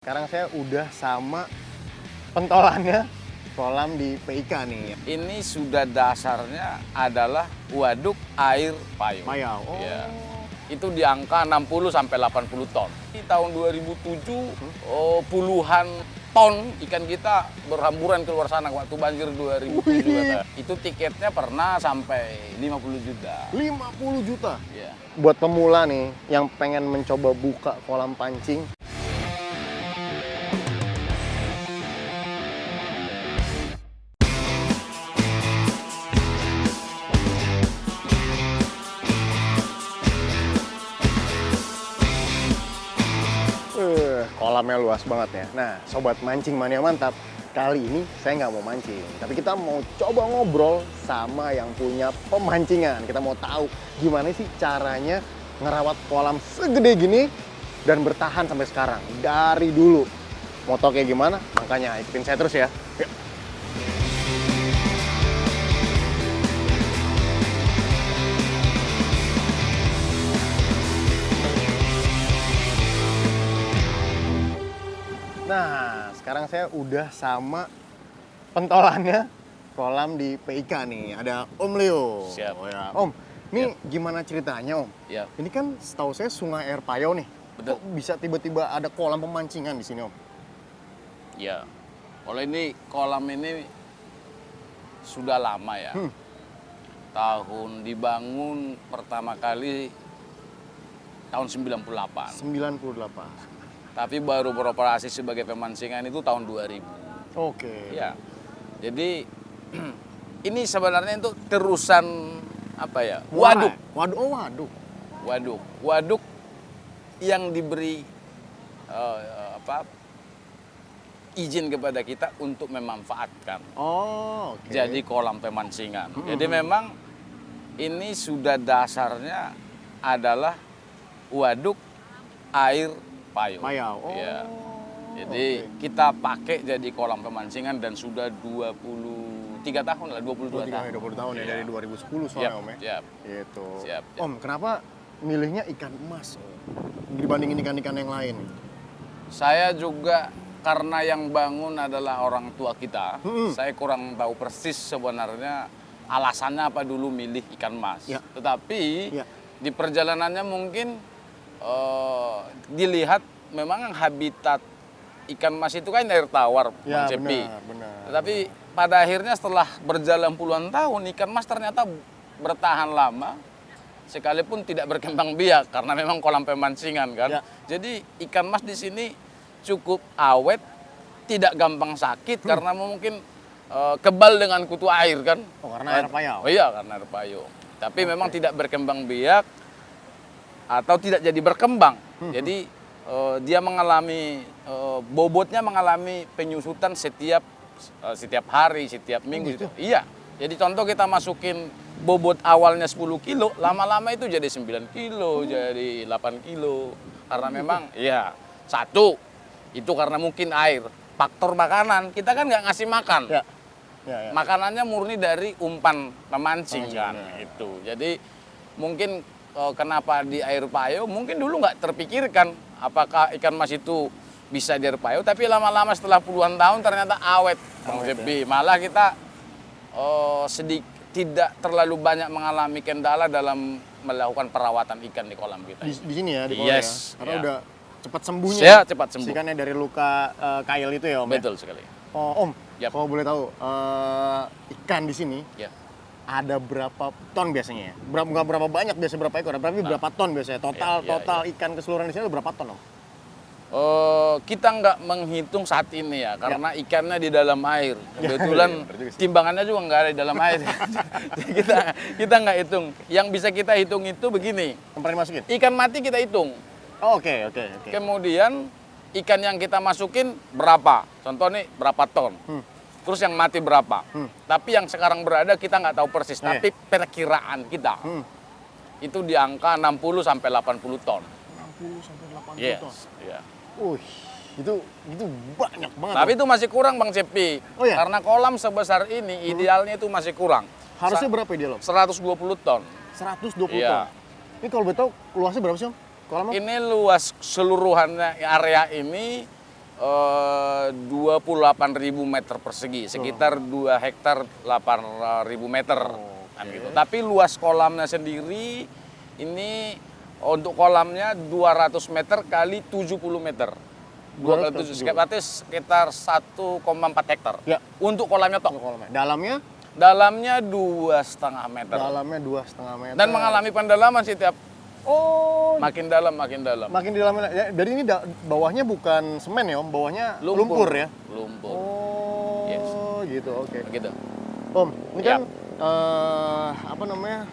Sekarang saya udah sama pentolannya kolam di PIK nih. Ini sudah dasarnya adalah waduk air payung. Payau. Oh. Ya. Itu di angka 60 sampai 80 ton. Di tahun 2007 puluhan ton ikan kita berhamburan keluar sana waktu banjir 2007 kata. Itu tiketnya pernah sampai 50 juta. 50 juta. Ya. Buat pemula nih yang pengen mencoba buka kolam pancing. Kolamnya luas banget ya. Nah, sobat mancing mania mantap, kali ini saya nggak mau mancing, tapi kita mau coba ngobrol sama yang punya pemancingan. Kita mau tahu gimana sih caranya ngerawat kolam segede gini dan bertahan sampai sekarang dari dulu. Mau tahu kayak gimana? Makanya ikutin saya terus ya. Yuk. Nah, sekarang saya udah sama pentolannya kolam di PIK nih. Ada Om Leo. Siap. Oh ya. Om, ini gimana ceritanya Om? Ya. Ini kan setahu saya Sungai Air Payau nih. Betul. Kok bisa tiba-tiba ada kolam pemancingan di sini Om? Ya. Kalau ini kolam ini sudah lama ya. Tahun dibangun pertama kali tahun 98. 98. Tapi baru beroperasi sebagai pemancingan itu tahun 2000. Oke. Ya. Jadi ini sebenarnya itu terusan apa ya? Waduk. Waduk. Oh, waduk. Waduk. Waduk yang diberi izin kepada kita untuk memanfaatkan. Oh, oke. Jadi kolam pemancingan. Jadi memang ini sudah dasarnya adalah waduk air payung. Payau. Oh. Ya. Jadi kita pakai jadi kolam pemancingan dan sudah 23 tahun lah, 22 tahun. 20 tahun ya, dari 2010 soalnya Om ya. Siap. Gitu. Siap. Om, kenapa milihnya ikan emas dibandingin ikan-ikan yang lain? Saya juga karena yang bangun adalah orang tua kita. Saya kurang tahu persis sebenarnya alasannya apa dulu milih ikan mas. Ya. Tetapi Ya. di perjalanannya mungkin dilihat memang habitat ikan mas itu kan air tawar, Ya, Bang Cepi. benar. Tetapi pada akhirnya setelah berjalan puluhan tahun ikan mas ternyata bertahan lama sekalipun tidak berkembang biak karena memang kolam pemancingan kan. Ya. Jadi ikan mas di sini cukup awet, tidak gampang sakit karena mungkin kebal dengan kutu air kan. Oh, karena air payau. Oh iya, karena air payung. Tapi memang tidak berkembang biak atau tidak jadi berkembang. Jadi dia mengalami bobotnya mengalami penyusutan setiap hari, setiap minggu. gitu? Iya. Jadi contoh kita masukin bobot awalnya 10 kilo, lama-lama itu jadi 9 kilo, jadi 8 kilo. Karena memang iya, satu itu karena mungkin air. Faktor makanan, kita kan nggak ngasih makan. Ya. Ya, ya. Makanannya murni dari umpan pemancing kan ya. itu. Jadi mungkin kenapa di air payau mungkin dulu nggak terpikirkan apakah ikan mas itu bisa di air payau, tapi lama-lama setelah puluhan tahun ternyata awet, Bang Cepi. Malah kita tidak terlalu banyak mengalami kendala dalam melakukan perawatan ikan di kolam kita. Di sini ya, di kolam Yes, ya. Karena ya. udah cepat sembuhnya. Ya, cepat sembuh. Ikannya dari luka kail itu ya Om. Betul sekali. Oh Om, Yap. kalau boleh tahu ikan di sini Ya. ada berapa ton biasanya ya? Nggak berapa banyak biasa berapa ekor, tapi berapa ton biasanya? Total ikan keseluruhan di sini ada berapa ton Om? Kita nggak menghitung saat ini ya, karena ikannya di dalam air. Kebetulan timbangannya juga nggak ada di dalam air. Jadi kita nggak hitung. Yang bisa kita hitung itu begini. Yang pernah dimasukin? Ikan mati kita hitung. Oh, oke. Kemudian ikan yang kita masukin berapa? Contoh nih berapa ton. Terus yang mati berapa? Tapi yang sekarang berada kita nggak tahu persis. Tapi perkiraan kita itu di angka 60 sampai 80 ton. 60 sampai 80 ton. Yes. Ya. Itu banyak banget. Tapi itu masih kurang Bang Cepi. Oh ya? Karena kolam sebesar ini idealnya itu masih kurang. Harusnya berapa ideal Om? 120 ton. 120 Iya. ton. Ini kalau betul luasnya berapa sih Om? Kolam Om? Ini luas seluruhannya area ini 28.000 meter persegi, sekitar 2 hektar 8.000 meter. Kan gitu. Tapi luas kolamnya sendiri ini untuk kolamnya 200 meter kali 70 meter. 200, berarti sekitar 1,4 hektar. Ya. Untuk kolamnya toh. Untuk kolamnya. Dalamnya? Dalamnya 2,5 meter. Dalamnya 2,5 meter. Dan mengalami pendalaman setiap Oh, makin dalam, makin dalam. makin di dalamnya. Ya, dari ini bawahnya bukan semen ya, Om. Bawahnya lumpur ya. Lumpur. Oh, Yes. gitu. Oke. Begitu. Om, ini Ya. kan apa namanya?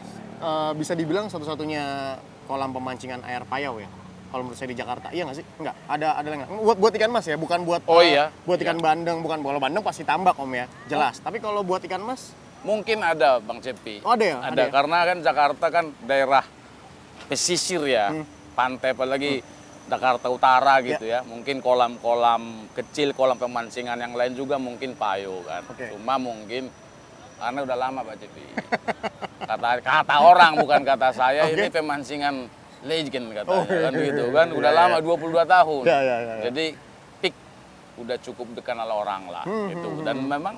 Bisa dibilang satu-satunya kolam pemancingan air payau ya. Kalau menurut saya di Jakarta, iya nggak sih? Enggak, ada lagi nggak? Buat ikan mas ya, bukan buat Oh iya. buat ikan Iya. bandeng, bukan kalau bandeng pasti tambak Om ya, jelas. Tapi kalau buat ikan mas, Mungkin ada Bang Cepi. Oh, ada ya? Ada, Ada ya? karena kan Jakarta kan daerah pesisir ya. Pantai apalagi Jakarta Utara gitu ya. Mungkin kolam-kolam kecil, kolam pemancingan yang lain juga mungkin payo kan. Oke. Cuma mungkin karena udah lama Pak Cepi. Kata orang bukan kata saya, ini pemancingan legend katanya kan gitu kan. Udah Iya, lama 22 tahun. Iya. Jadi peak udah cukup dikenal orang lah gitu. Dan memang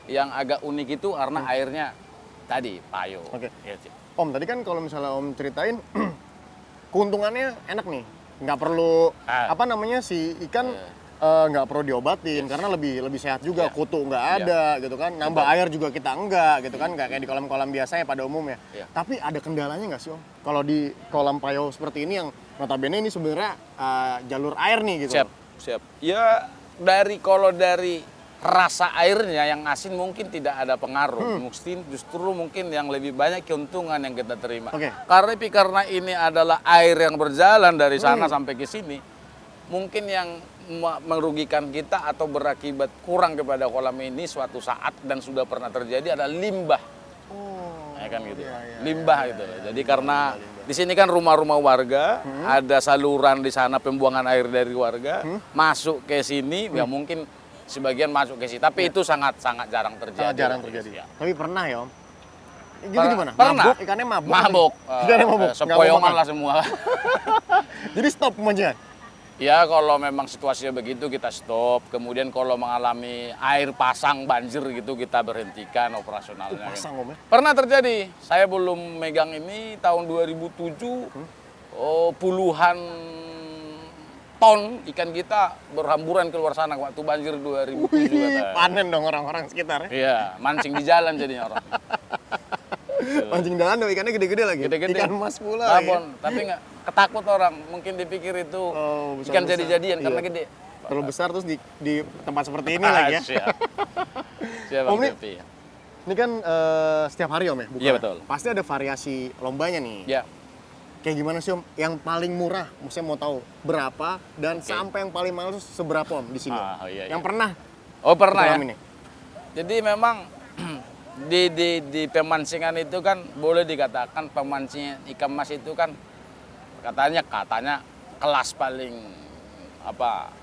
yang agak unik itu karena airnya tadi payo. Oke. Ya, Cip. Om tadi kan kalau misalnya Om ceritain keuntungannya enak nih, nggak perlu apa namanya si ikan nggak perlu diobatin karena lebih sehat juga, Iya. kutu nggak ada gitu kan, nambah air juga kita enggak gitu kan, nggak kayak di kolam-kolam biasanya pada umumnya. Iya. Tapi ada kendalanya nggak sih Om? Kalau di kolam payo seperti ini yang notabene ini sebenarnya jalur air nih gitu. Siap. Ya kalau dari rasa airnya yang asin mungkin tidak ada pengaruh. Justru mungkin yang lebih banyak keuntungan yang kita terima. Oke. Karena ini adalah air yang berjalan dari sana sampai ke sini, mungkin yang merugikan kita atau berakibat kurang kepada kolam ini suatu saat dan sudah pernah terjadi adalah limbah. Oh. Ya kan gitu. Iya. Limbah itu. Jadi karena di sini kan rumah-rumah warga, ada saluran di sana pembuangan air dari warga, masuk ke sini ya mungkin sebagian masuk ke sini, tapi itu sangat jarang terjadi. Sangat jarang terjadi. Ya. Tapi pernah ya Om? Gitu gimana? Pernah. Mabuk, ikannya mabuk. Mabuk. Ikannya mabuk. Nggak mau Sepoyongan makan. lah semua. Jadi stop pemancingan. Ya kalau memang situasinya begitu kita stop. Kemudian kalau mengalami air pasang banjir gitu kita berhentikan operasionalnya. Pasang Om ya? Pernah terjadi. Saya belum megang ini tahun 2007. Puluhan ton ikan kita berhamburan keluar sana waktu banjir 2007. Wih, katanya. panen dong orang-orang sekitar ya. Iya, mancing di jalan jadinya orang. Mancing dalam dong, ikannya gede-gede lagi. Gede-gede. Ikan mas pula. Babon, tapi nggak ketakut orang. Mungkin dipikir itu besar-besar. ikan jadi-jadian karena Iya. gede. Terlalu besar terus di tempat seperti ini lagi ya. Siap. Siap, Om, Bang ini- Cepi. Ini kan setiap hari Om ya? Bukan? Iya, betul. Pasti ada variasi lombanya nih. Ya, Kayak gimana sih Om? Yang paling murah, maksudnya mau tahu berapa dan sampai yang paling mahal tuh seberapa Om di sini? Iya. Yang pernah Oh pernah ya. kolam ini? Jadi memang di pemancingan itu kan boleh dikatakan pemancingan ikan mas itu kan katanya kelas paling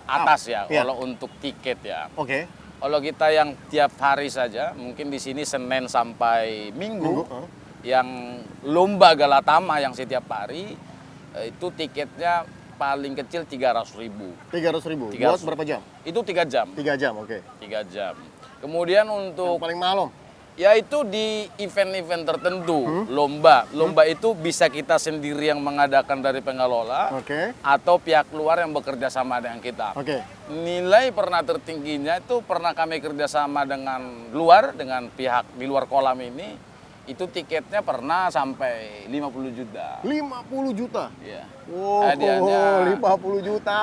atas ya Iya. kalau untuk tiket ya. Oke. Kalau kita yang tiap hari saja mungkin di sini Senin sampai Minggu. Yang lomba Galatama yang setiap hari itu tiketnya paling kecil 300.000. 300.000. 300. Buat berapa jam? Itu 3 jam. 3 jam, oke. 3 jam. Kemudian Yang untuk paling mahal Om? ya itu di event-event tertentu, lomba. Lomba itu bisa kita sendiri yang mengadakan dari pengelola Oke. atau pihak luar yang bekerja sama dengan kita. Oke. Nilai pernah tertingginya itu pernah kami kerjasama dengan pihak di luar kolam ini. Itu tiketnya pernah sampai 50 juta. 50 juta? Iya. Wow, Hadiahnya- 50 juta.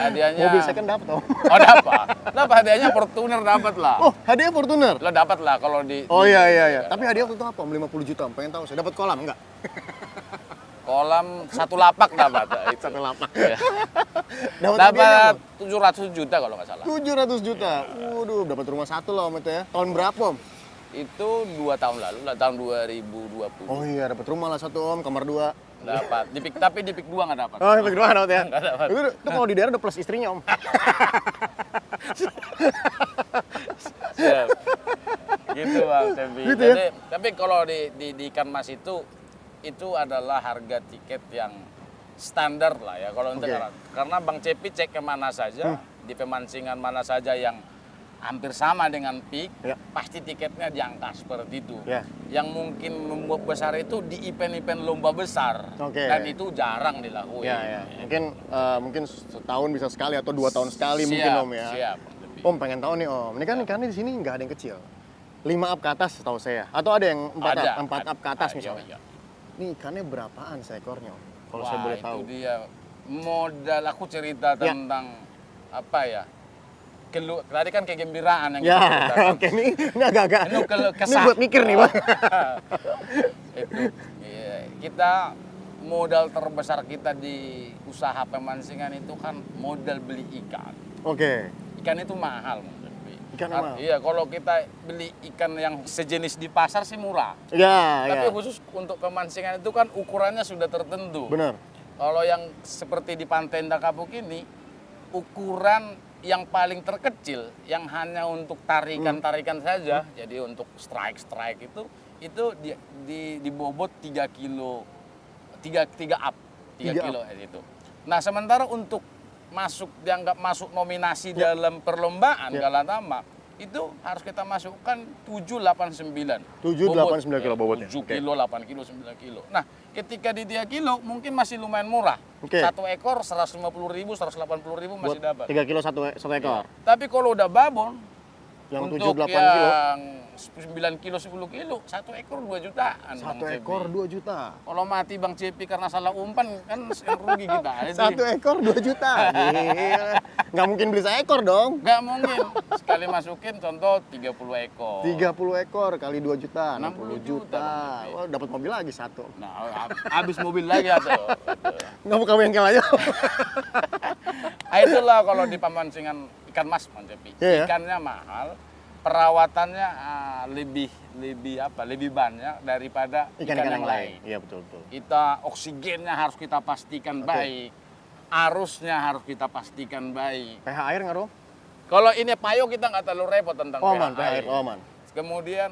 Hadiahnya Mobil second dapat Om. Oh dapat. Dapat hadiahnya Fortuner dapat lah. Oh, hadiah Fortuner? Lo dapat lah kalau di Oh iya. Tapi hadiah waktu itu apa Om? 50 juta Om, pengen tahu saya. Dapat kolam enggak? kolam satu lapak dapat. Itu. Satu lapak. Iya. Dapat Dapat 700 juta kalau nggak salah. 700 juta. Waduh, dapat rumah satu lah Om itu ya. Tahun berapa Om? Itu 2 tahun lalu lah, tahun 2020. Oh iya, dapat rumah lah satu Om, kamar 2. Dapat. Tapi di PIK 2 nggak dapat. Oh, dapat rumah dapat ya? Nggak dapat. Itu kalau di daerah udah plus istrinya Om. Siap. Gitu Bang Cepi. Gitu ya? Jadi, tapi kalau di ikan mas itu adalah harga tiket yang standar lah ya kalau untuk Oke. karena Bang Cepi cek kemana saja di pemancingan mana saja yang hampir sama dengan peak, Ya. pasti tiketnya di angka seperti itu. Ya. Yang mungkin membuat besar itu di event-event lomba besar, Oke. dan itu jarang dilakukan. Ya. Mungkin setahun bisa sekali atau 2 tahun sekali mungkin Om ya. Siap. Om pengen tahu nih Om, ini kan ikannya di sini nggak ada yang kecil. 5 up ke atas setahu saya. Atau ada yang 4 up ke atas misalnya. Iya. Ini ikannya berapaan seekornya Om? Kalau Wah, saya boleh itu tahu. dia modal aku cerita Ya. tentang apa ya? Tadi kan kegembiraan yang Ya, kita ceritakan. oke ini agak-agak. Ini Ini buat mikir nih, Bang. Itu iya, kita modal terbesar kita di usaha pemancingan itu kan modal beli ikan. Oke. Ikan itu mahal. Ikan mahal. Iya, kalau kita beli ikan yang sejenis di pasar sih murah. Ya, Tapi ya. khusus untuk pemancingan itu kan ukurannya sudah tertentu. Benar. Kalau yang seperti di Pantai Indah Kapuk ini, ukuran yang paling terkecil, yang hanya untuk tarikan-tarikan saja, jadi untuk strike itu di bobot 3 kilo, 3 up, 3 3 kilo itu. Nah, sementara untuk dianggap masuk nominasi dalam perlombaan Galatama, itu harus kita masukkan 789. 789 kilo bobotnya. 7 Oke. kilo, 8 kilo, 9 kilo. Nah, ketika di 3 kilo mungkin masih lumayan murah. Oke. Satu ekor 150.000, 180.000 masih dapat. 3 kilo satu ekor. Tapi kalau udah babon, Yang untuk 7-8 kilo. yang 9 kilo, 10 kilo, satu ekor 2 jutaan. Satu Bang ekor Cepi. 2 juta. Kalau mati Bang Cepi karena salah umpan, kan yang rugi kita. Satu ekor 2 juta. Gila. Nggak mungkin beli seekor dong. Nggak mungkin. Sekali masukin contoh 30 ekor. 30 ekor kali 2 juta, 60 60 juta, juta. Bang. Wah, dapat mobil lagi satu. Nah, habis mobil lagi atau. Nggak buka bengkel aja. Nah, itulah kalau di pemancingan ikan mas, Bang Cepi. Iya, ya. Ikannya mahal, perawatannya lebih banyak daripada Ikan yang lain. Iya, betul. Kita oksigennya harus kita pastikan baik, arusnya harus kita pastikan baik. pH air nggak dong? Kalau ini payo kita nggak terlalu repot tentang Aman, pH pH air aman. Kemudian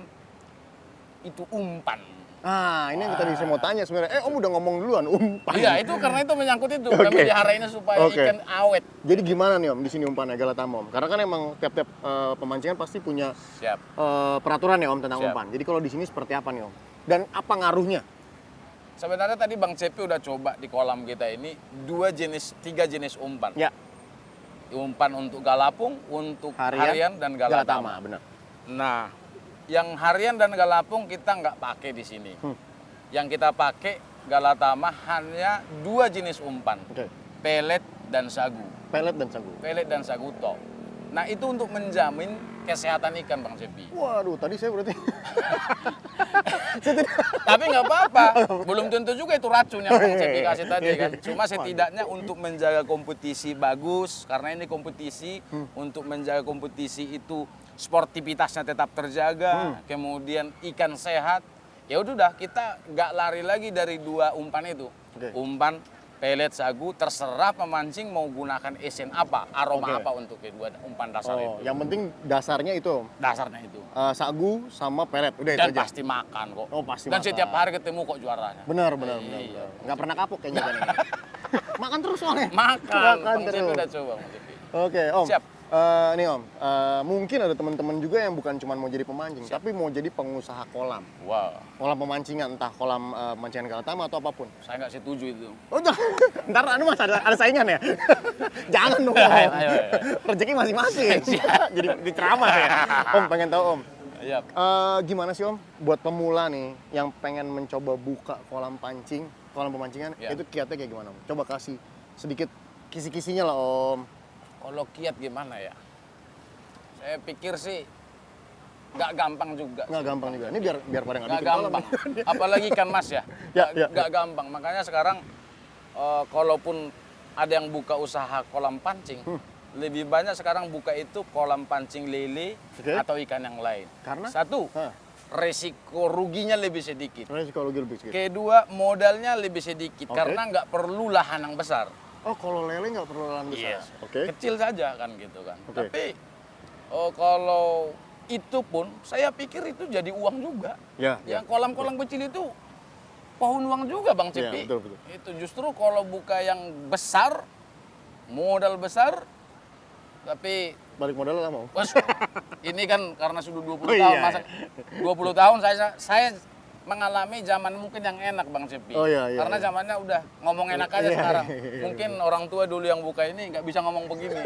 itu umpan. Ah, ini yang tadi saya mau tanya sebenarnya. Om udah ngomong duluan, umpan. Iya, itu karena itu menyangkut itu. Oke. Kami melihara ini supaya Oke. ikan awet. Jadi gimana nih Om di sini umpannya Galatama Om? Karena kan emang tiap-tiap pemancingan pasti punya Siap. peraturan ya Om tentang Siap. umpan. Jadi kalau di sini seperti apa nih Om? Dan apa ngaruhnya? Sebenarnya tadi Bang Cepi udah coba di kolam kita ini 3 jenis umpan. Ya, Umpan untuk galapung, untuk harian dan galatama. benar. Nah, yang harian dan galapung kita nggak pakai di sini. Yang kita pakai galatama hanya 2 jenis umpan, Oke. pelet dan sagu. Pelet dan sagu. Pelet dan sagu tok. Nah, itu untuk menjamin kesehatan ikan Bang Cepi. Waduh, tadi saya berarti Tapi nggak apa-apa, belum tentu juga itu racun yang Bang Cepi kasih tadi kan. Cuma setidaknya untuk menjaga kompetisi bagus, karena ini kompetisi, untuk menjaga kompetisi itu sportivitasnya tetap terjaga, kemudian ikan sehat. Ya udah, kita nggak lari lagi dari 2 umpan itu. Oke. Umpan pelet sagu, terserah pemancing mau gunakan esen apa, aroma Oke. apa untuk kedua umpan dasar itu. yang penting dasarnya itu Om. Dasarnya itu. Sagu sama pelet. Udah Dan itu aja. pasti makan kok. Oh, pasti Dan makan. setiap hari ketemu kok juaranya. Benar. Iya. Nggak pernah kapok kayaknya kan ini. Makan terus soalnya. Makan Makan Bang Cepi terus. udah coba Bang Cepi. Oke, Om. Siap. Nih Om, mungkin ada teman-teman juga yang bukan cuma mau jadi pemancing, tapi mau jadi pengusaha kolam. Wow, Kolam pemancingan, entah kolam pemancingan Galatama atau apapun. saya nggak setuju itu. Oh, jangan. Ntar anu mas ada saingan ya? Jangan dong, Om. Ayo. Rezeki masing-masing. Jadi diceramah ya. Om, pengen tahu Om. Iya. Gimana sih Om, buat pemula nih yang pengen mencoba buka kolam pemancingan, Ya. itu kiatnya kayak gimana Om? Coba kasih sedikit kisi-kisinya lah Om. Kalau kiat gimana ya? Saya pikir sih nggak gampang juga. Nggak gampang juga. Ini biar pada nggak Nggak bikin kolam. gampang. Apalagi ikan mas ya. Ya. Nggak gampang. Makanya sekarang kalaupun ada yang buka usaha kolam pancing, lebih banyak sekarang buka itu kolam pancing lele Oke. atau ikan yang lain. Karena? Satu, Hah. resiko ruginya lebih sedikit. Psikologi lebih sedikit. Kedua, modalnya lebih sedikit Oke. karena nggak perlu lahan yang besar. Oh, kalau lele nggak perlu lahan besar. Yes. Oke. Kecil saja kan gitu kan. Oke. Tapi kalau itu pun saya pikir itu jadi uang juga. Ya. Yang kolam-kolam kecil itu pohon uang juga Bang Iya, Cepi. betul. Itu justru kalau buka yang besar, modal besar, tapi Balik modal lah mau. bos, ini kan karena sudah 20 Oh, tahun, iya. masa 20 tahun saya mengalami zaman mungkin yang enak Bang Cepi. Oh, iya. Karena zamannya udah ngomong enak aja Iya, sekarang. iya. Mungkin orang tua dulu yang buka ini nggak bisa ngomong begini.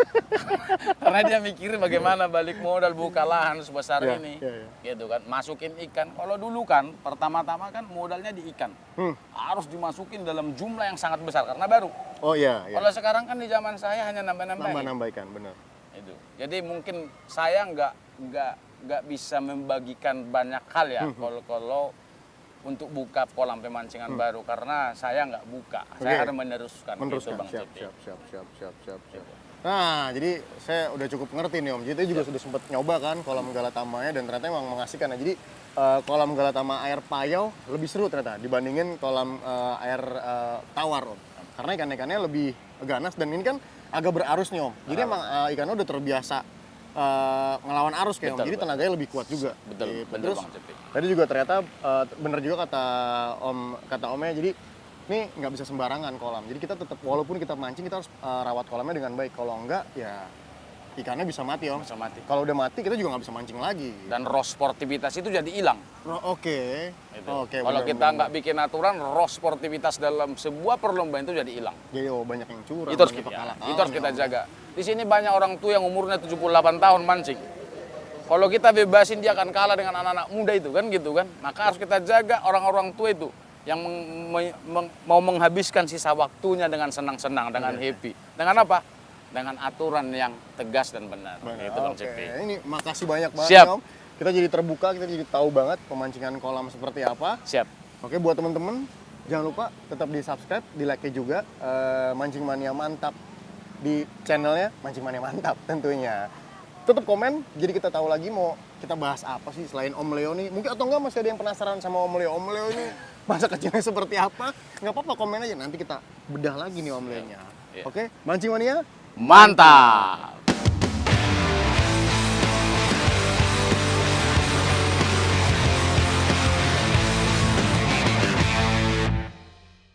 Karena dia mikirin bagaimana balik modal buka lahan sebesar Iya, ini. iya. Gitu kan, masukin ikan. Kalau dulu kan pertama-tama kan modalnya di ikan. Harus dimasukin dalam jumlah yang sangat besar karena baru. Oh iya, iya. Kalau sekarang kan di zaman saya hanya nambah-nambahin. Nambah-nambahkan, benar. Itu. Jadi mungkin saya nggak bisa membagikan banyak hal ya kalau untuk buka kolam pemancingan baru karena saya nggak buka, saya Oke. harus meneruskan. Gitu, Bang siap, Cepi. siap. Nah, jadi saya udah cukup ngerti nih Om. Jadi juga sudah sempat nyoba kan kolam Galatamanya dan ternyata emang mengasihkan. Nah, jadi kolam Galatama air payau lebih seru ternyata dibandingin kolam air tawar Om. Karena ikan-ikannya lebih ganas dan ini kan agak berarus nih Om. Jadi emang ikannya udah terbiasa ngelawan arus kayak Om. Betul, Jadi betul. tenaganya lebih kuat juga. Betul, Gitu. betul Terus Bang Cepi. tadi juga ternyata bener juga kata Omnya. Jadi ini nggak bisa sembarangan kolam. Jadi kita tetap walaupun kita mancing kita harus rawat kolamnya dengan baik. Kalau enggak ya ikannya bisa mati Om. Bisa mati. Kalau udah mati kita juga nggak bisa mancing lagi. Dan raw sportivitas itu jadi hilang. Oke. Gitu. Oke. Kalau bener, kita bener. nggak bikin aturan, raw sportivitas dalam sebuah perlombaan itu jadi hilang. Jadi banyak yang curang. Itu harus banyak kita, pekala-kalan itu harus ya, kita Om. jaga. Di sini banyak orang tua yang umurnya 78 tahun mancing. Kalau kita bebasin dia akan kalah dengan anak-anak muda itu kan gitu kan. Maka harus kita jaga orang-orang tua itu yang mau menghabiskan sisa waktunya dengan senang-senang, dengan happy. Dengan apa? Dengan aturan yang tegas dan benar. Benar. Gitu Bang Oke. Cepi. Ini makasih banyak banget Siap. ya, Om. Kita jadi terbuka, kita jadi tahu banget pemancingan kolam seperti apa. Siap. Oke, buat temen-temen jangan lupa tetap di subscribe, di like juga Mancing Mania Mantap di channelnya Mancing Mania Mantap tentunya. Tetap komen, jadi kita tahu lagi mau kita bahas apa sih selain Om Leo nih. Mungkin atau enggak masih ada yang penasaran sama Om Leo. Om Leo ini masa kecilnya seperti apa? Nggak apa-apa, komen aja. Nanti kita bedah lagi nih Om Leo-nya. Iya. Oke, Mancing Mania Mantap.